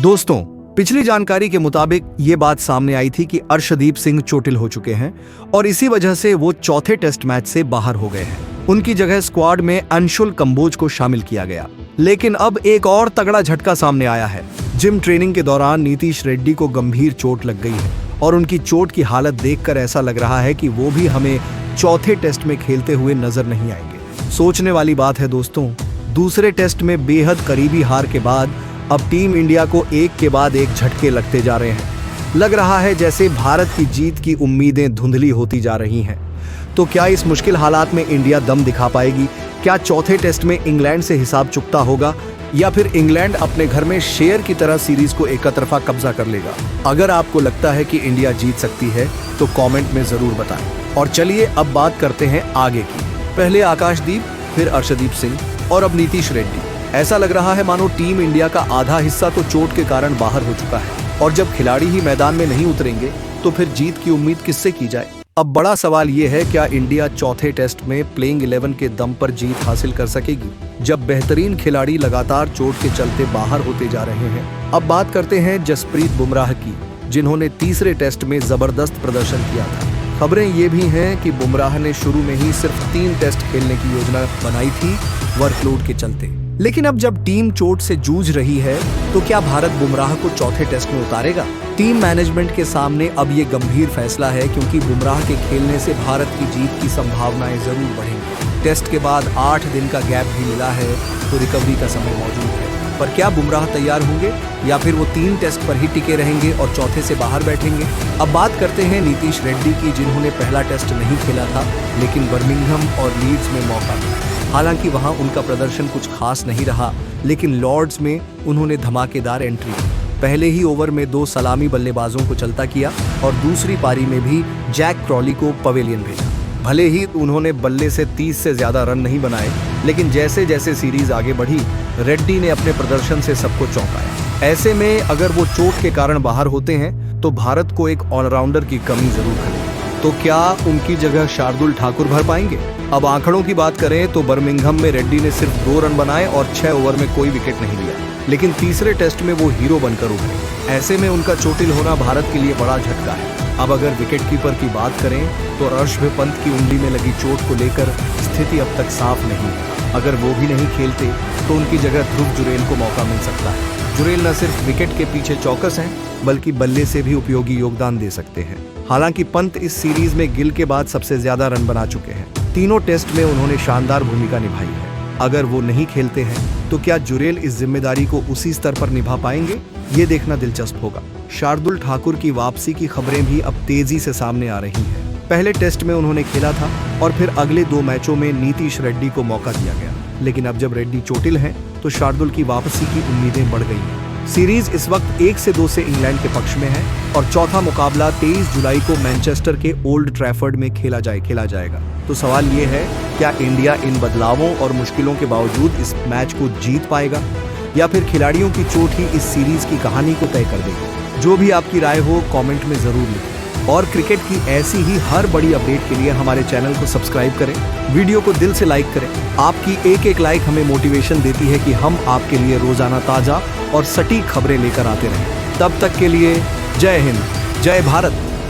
दोस्तों, पिछली जानकारी के मुताबिक ये बात सामने आई थी कि अर्शदीप सिंह चोटिल हो चुके हैं और इसी वजह से वो चौथे टेस्ट मैच से बाहर हो गए हैं। उनकी जगह स्क्वाड में अंशुल कंबोज को शामिल किया गया। लेकिन अब एक और तगड़ा झटका सामने आया है। जिम ट्रेनिंग के दौरान नीतीश रेड्डी को गंभीर चोट लग गई है और उनकी चोट की हालत देखकर ऐसा लग रहा है कि वो भी हमें चौथे टेस्ट में खेलते हुए नजर नहीं आएंगे। सोचने वाली बात है दोस्तों। दूसरे टेस्ट में बेहद करीबी हार के बाद अब टीम इंडिया को एक के बाद एक झटके लगते जा रहे हैं। लग रहा है जैसे भारत की जीत की उम्मीदें धुंधली होती जा रही हैं। तो क्या इस मुश्किल हालात में इंडिया दम दिखा पाएगी? क्या चौथे टेस्ट में इंग्लैंड से हिसाब चुकता होगा या फिर इंग्लैंड अपने घर में शेर की तरह सीरीज को एकतरफा कब्जा कर लेगा? अगर आपको लगता है कि इंडिया जीत सकती है तो कमेंट में जरूर बताएं। और चलिए अब बात करते हैं आगे की। पहले आकाशदीप, फिर अर्शदीप सिंह और अब नीतीश रेड्डी। ऐसा लग रहा है मानो टीम इंडिया का आधा हिस्सा तो चोट के कारण बाहर हो चुका है और जब खिलाड़ी ही मैदान में नहीं उतरेंगे तो फिर जीत की उम्मीद किससे की जाए? अब बड़ा सवाल ये है, क्या इंडिया चौथे टेस्ट में प्लेइंग 11 के दम पर जीत हासिल कर सकेगी जब बेहतरीन खिलाड़ी लगातार चोट के चलते बाहर होते जा रहे हैं? अब बात करते हैं जसप्रीत बुमराह की, जिन्होंने तीसरे टेस्ट में जबरदस्त प्रदर्शन किया था। खबरें ये भी हैं कि बुमराह ने शुरू में ही सिर्फ 3 टेस्ट खेलने की योजना बनाई थी वर्कलोड के चलते। लेकिन अब जब टीम चोट से जूझ रही है तो क्या भारत बुमराह को चौथे टेस्ट में उतारेगा? टीम मैनेजमेंट के सामने अब ये गंभीर फैसला है, क्योंकि बुमराह के खेलने से भारत की जीत की संभावनाएं जरूर बढ़ेंगी। टेस्ट के बाद 8 दिन का गैप भी मिला है तो रिकवरी का समय मौजूद है। पर क्या बुमराह तैयार होंगे या फिर वो 3 टेस्ट पर ही टिके रहेंगे और चौथे से बाहर बैठेंगे? अब बात करते हैं नीतीश रेड्डी की, जिन्होंने पहला टेस्ट नहीं खेला था लेकिन बर्मिंघम और लीड्स में मौका मिला। हालांकि वहां उनका प्रदर्शन कुछ खास नहीं रहा, लेकिन लॉर्ड्स में उन्होंने धमाकेदार एंट्री की। पहले ही ओवर में 2 सलामी बल्लेबाजों को चलता किया और दूसरी पारी में भी जैक क्रॉली को पवेलियन भेजा। भले ही उन्होंने बल्ले से 30 से ज्यादा रन नहीं बनाए, लेकिन जैसे जैसे सीरीज आगे बढ़ी रेड्डी ने अपने प्रदर्शन से सबको चौंकाया। ऐसे में अगर वो चोट के कारण बाहर होते हैं तो भारत को एक ऑलराउंडर की कमी जरूर खलेगी। तो क्या उनकी जगह शार्दुल ठाकुर भर पाएंगे? अब आंकड़ों की बात करें तो बर्मिंघम में रेड्डी ने सिर्फ 2 रन बनाए और 6 ओवर में कोई विकेट नहीं लिया, लेकिन तीसरे टेस्ट में वो हीरो बनकर उभरे। ऐसे में उनका चोटिल होना भारत के लिए बड़ा झटका है। अब अगर विकेटकीपर की बात करें तो ऋषभ पंत की उंगली में लगी चोट को लेकर स्थिति अब तक साफ नहीं है। अगर वो भी नहीं खेलते तो उनकी जगह ध्रुव जुरेल को मौका मिल सकता है। जुरेल न सिर्फ विकेट के पीछे चौकस हैं, बल्कि बल्ले से भी उपयोगी योगदान दे सकते हैं। हालांकि पंत इस सीरीज में गिल के बाद सबसे ज्यादा रन बना चुके हैं। तीनों टेस्ट में उन्होंने शानदार भूमिका निभाई है। अगर वो नहीं खेलते हैं तो क्या जुरेल इस जिम्मेदारी को उसी स्तर पर निभा पाएंगे? ये देखना दिलचस्प होगा। शार्दुल ठाकुर की वापसी की खबरें भी अब तेजी से सामने आ रही हैं। पहले टेस्ट में उन्होंने खेला था और फिर अगले 2 मैचों में नीतीश रेड्डी को मौका दिया गया, लेकिन अब जब रेड्डी चोटिल हैं तो शार्दुल की वापसी की उम्मीदें बढ़ गई हैं। सीरीज इस वक्त 1-2 से इंग्लैंड के पक्ष में है और चौथा मुकाबला 23 जुलाई को मैनचेस्टर के ओल्ड ट्रैफर्ड में खेला जाएगा। तो सवाल ये है, क्या इंडिया इन बदलावों और मुश्किलों के बावजूद इस मैच को जीत पाएगा या फिर खिलाड़ियों की चोट ही इस सीरीज की कहानी को तय कर देगी? जो भी आपकी राय हो कमेंट में जरूर लिखें और क्रिकेट की ऐसी ही हर बड़ी अपडेट के लिए हमारे चैनल को सब्सक्राइब करें, वीडियो को दिल से लाइक करें। आपकी एक लाइक हमें मोटिवेशन देती है कि हम आपके लिए रोजाना ताजा और सटीक खबरें लेकर आते रहें। तब तक के लिए जय हिंद, जय भारत।